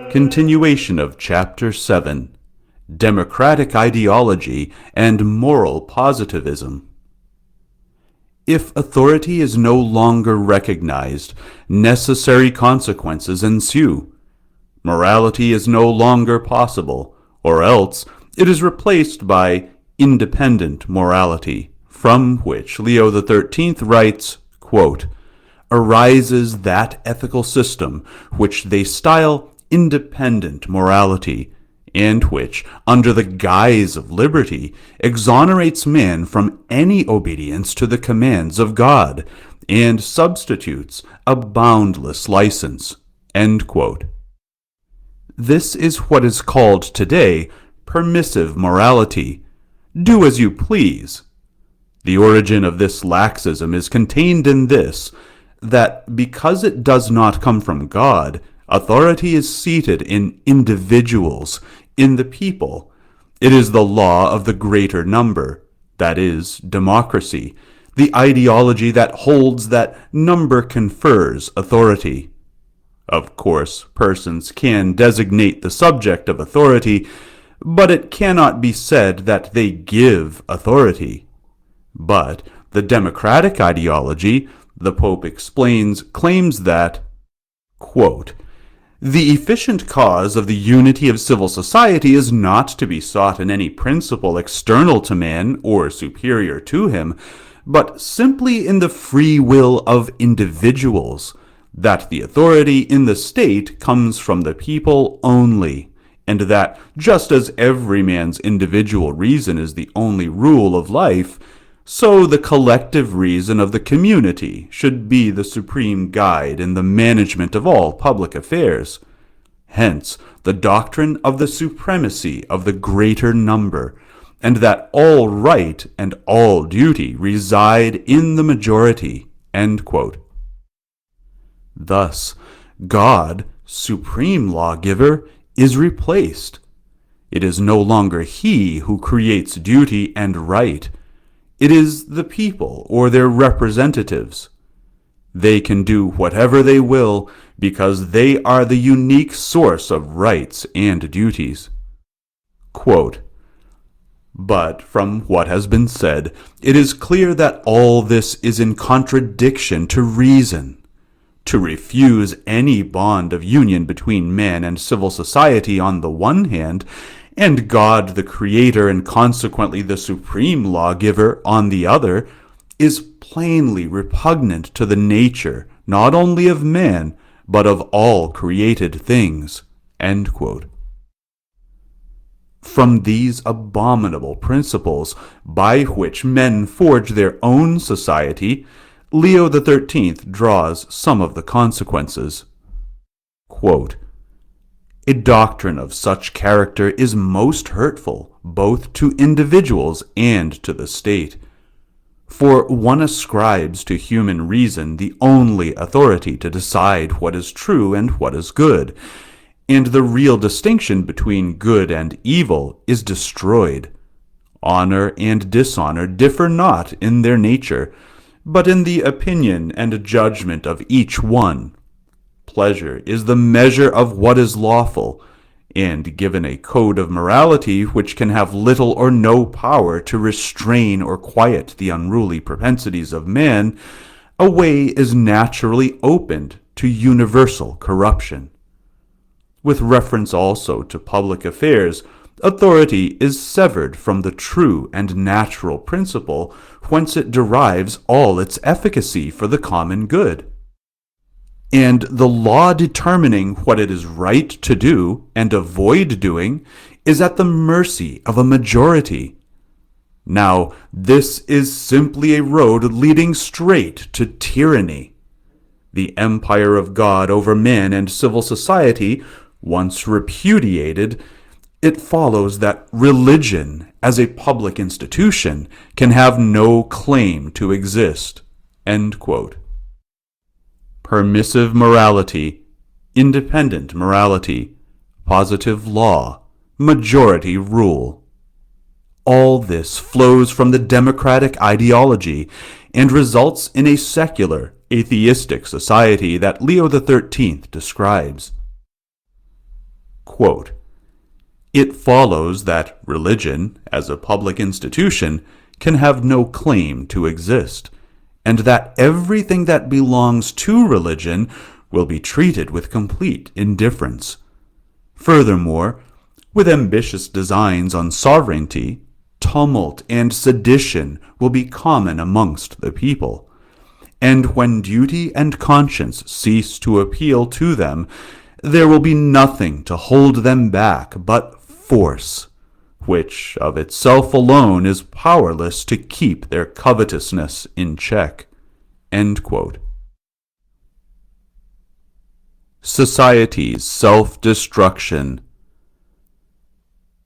Continuation of Chapter 7, Democratic Ideology and Moral Positivism. If authority is no longer recognized, necessary consequences ensue. Morality is no longer possible, or else it is replaced by independent morality, from which Leo XIII writes, quote, "Arises that ethical system which they style independent morality, and which, under the guise of liberty, exonerates man from any obedience to the commands of God, and substitutes a boundless license." End quote. This is what is called today permissive morality. Do as you please. The origin of this laxism is contained in this, that because it does not come from God, authority is seated in individuals, in the people. It is the law of the greater number, that is, democracy, the ideology that holds that number confers authority. Of course, persons can designate the subject of authority, but it cannot be said that they give authority. But the democratic ideology, the Pope explains, claims that, quote, "The efficient cause of the unity of civil society is not to be sought in any principle external to man or superior to him, but simply in the free will of individuals, that the authority in the state comes from the people only, and that just as every man's individual reason is the only rule of life, so the collective reason of the community should be the supreme guide in the management of all public affairs. Hence, the doctrine of the supremacy of the greater number, and that all right and all duty reside in the majority." End quote. Thus, God, supreme lawgiver, is replaced. It is no longer he who creates duty and right. It is the people or their representatives. They can do whatever they will because they are the unique source of rights and duties. Quote, "But from what has been said, it is clear that all this is in contradiction to reason. To refuse any bond of union between man and civil society on the one hand, and God the Creator and consequently the supreme lawgiver on the other, is plainly repugnant to the nature not only of man, but of all created things." End quote. From these abominable principles by which men forge their own society, Leo XIII draws some of the consequences. Quote, "A doctrine of such character is most hurtful both to individuals and to the state. For one ascribes to human reason the only authority to decide what is true and what is good, and the real distinction between good and evil is destroyed. Honor and dishonor differ not in their nature, but in the opinion and judgment of each one. Pleasure is the measure of what is lawful, and given a code of morality which can have little or no power to restrain or quiet the unruly propensities of man, a way is naturally opened to universal corruption. With reference also to public affairs, authority is severed from the true and natural principle whence it derives all its efficacy for the common good. And the law determining what it is right to do and avoid doing is at the mercy of a majority. Now, this is simply a road leading straight to tyranny. The empire of God over men and civil society, once repudiated, it follows that religion, as a public institution, can have no claim to exist." End quote. permissive morality, independent morality, positive law, majority rule. All this flows from the democratic ideology and results in a secular, atheistic society that Leo XIII describes. Quote, "It follows that religion, as a public institution, can have no claim to exist, and that everything that belongs to religion will be treated with complete indifference. Furthermore, with ambitious designs on sovereignty, tumult and sedition will be common amongst the people, and when duty and conscience cease to appeal to them, there will be nothing to hold them back but force, which of itself alone is powerless to keep their covetousness in check." End quote. Society's self-destruction.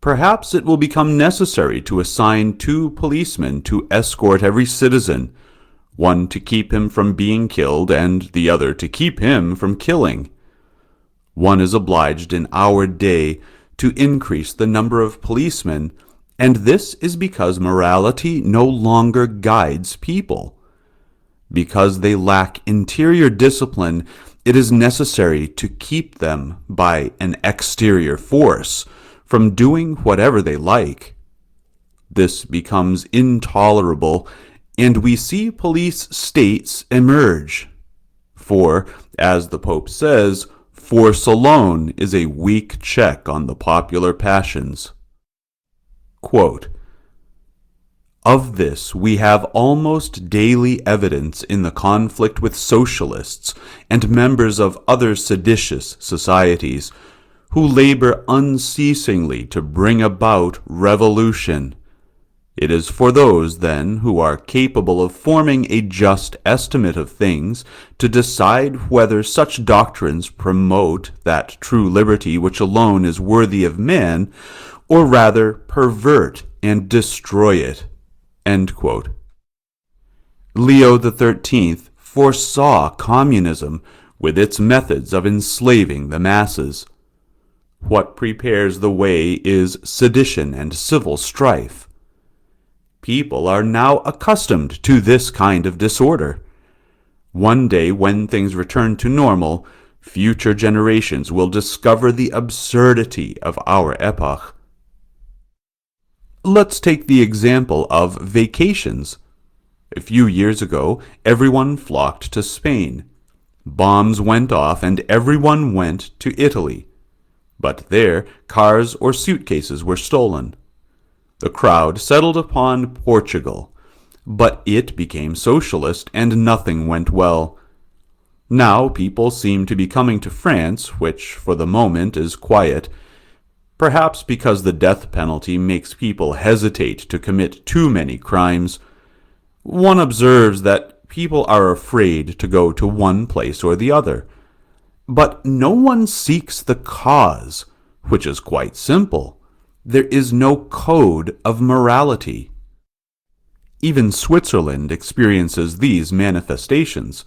Perhaps it will become necessary to assign 2 policemen to escort every citizen, one to keep him from being killed and the other to keep him from killing. One is obliged in our day to increase the number of policemen, and this is because morality no longer guides people. Because they lack interior discipline, it is necessary to keep them by an exterior force from doing whatever they like. This becomes intolerable, and we see police states emerge. For, as the Pope says, force alone is a weak check on the popular passions. Quote, "Of this we have almost daily evidence in the conflict with socialists and members of other seditious societies, who labor unceasingly to bring about revolution. It is for those, then, who are capable of forming a just estimate of things to decide whether such doctrines promote that true liberty which alone is worthy of man, or rather pervert and destroy it." End quote. Leo XIII foresaw communism with its methods of enslaving the masses. What prepares the way is sedition and civil strife. People are now accustomed to this kind of disorder. One day, when things return to normal, future generations will discover the absurdity of our epoch. Let's take the example of vacations. A few years ago, everyone flocked to Spain. Bombs went off and everyone went to Italy. But there, cars or suitcases were stolen. The crowd settled upon Portugal, but it became socialist and nothing went well. Now people seem to be coming to France, which for the moment is quiet, perhaps because the death penalty makes people hesitate to commit too many crimes. One observes that people are afraid to go to one place or the other. But no one seeks the cause, which is quite simple. There is no code of morality. Even Switzerland experiences these manifestations.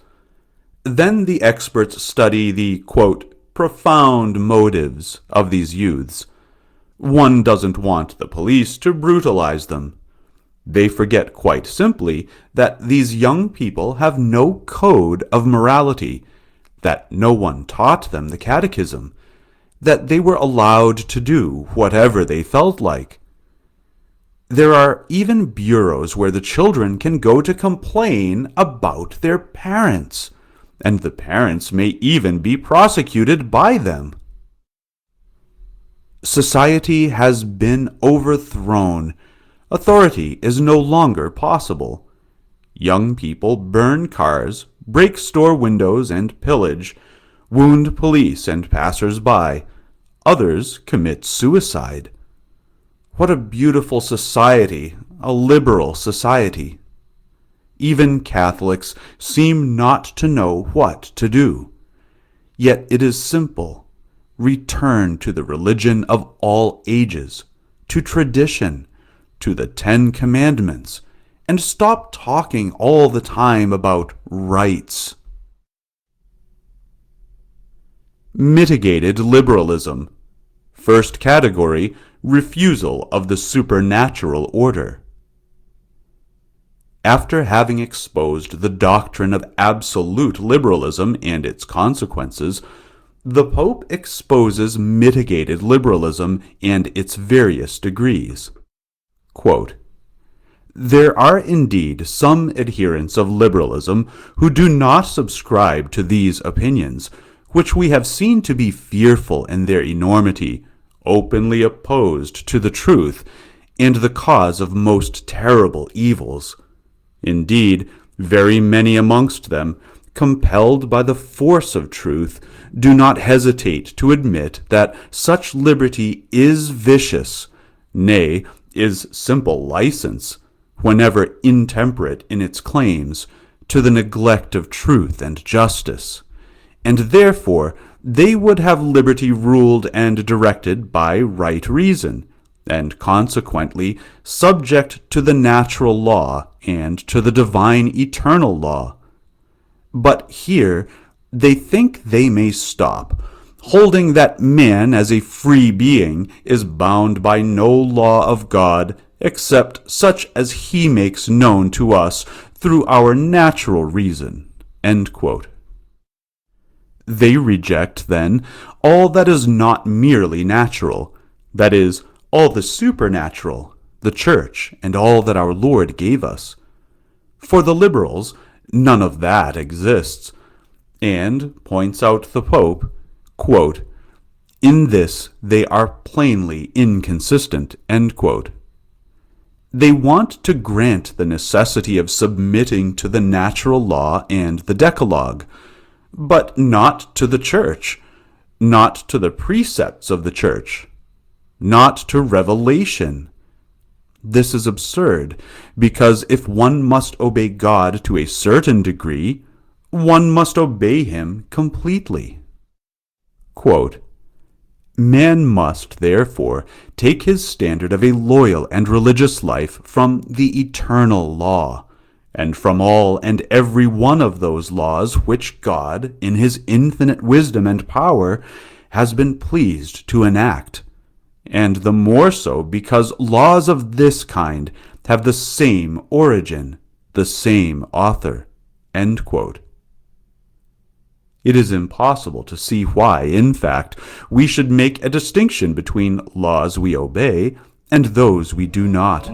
Then the experts study the, quote, profound motives of these youths. One doesn't want the police to brutalize them. They forget quite simply that these young people have no code of morality, that no one taught them the catechism, that they were allowed to do whatever they felt like. There are even bureaus where the children can go to complain about their parents, and the parents may even be prosecuted by them. Society has been overthrown. Authority is no longer possible. Young people burn cars, break store windows and pillage, wound police and passers-by. Others commit suicide. What a beautiful society, a liberal society. Even Catholics seem not to know what to do. Yet it is simple. Return to the religion of all ages, to tradition, to the 10 Commandments, and stop talking all the time about rights. Mitigated liberalism. First category, refusal of the supernatural order. After having exposed the doctrine of absolute liberalism and its consequences, the Pope exposes mitigated liberalism and its various degrees. Quote, "There are indeed some adherents of liberalism who do not subscribe to these opinions, which we have seen to be fearful in their enormity, openly opposed to the truth, and the cause of most terrible evils. Indeed, very many amongst them, compelled by the force of truth, do not hesitate to admit that such liberty is vicious, nay, is simple license, whenever intemperate in its claims, to the neglect of truth and justice, and therefore they would have liberty ruled and directed by right reason, and consequently subject to the natural law and to the divine eternal law. But here they think they may stop, holding that man as a free being is bound by no law of God except such as he makes known to us through our natural reason." End quote. They reject, then, all that is not merely natural, that is, all the supernatural, the Church, and all that our Lord gave us. For the liberals, none of that exists, and, points out the Pope, quote, "In this they are plainly inconsistent." End quote. They want to grant the necessity of submitting to the natural law and the Decalogue, but not to the Church, not to the precepts of the Church, not to revelation. This is absurd, because if one must obey God to a certain degree, one must obey him completely. Quote, "Man must, therefore, take his standard of a loyal and religious life from the eternal law, and from all and every one of those laws which God, in his infinite wisdom and power, has been pleased to enact, and the more so because laws of this kind have the same origin, the same author." End quote. It is impossible to see why, in fact, we should make a distinction between laws we obey and those we do not.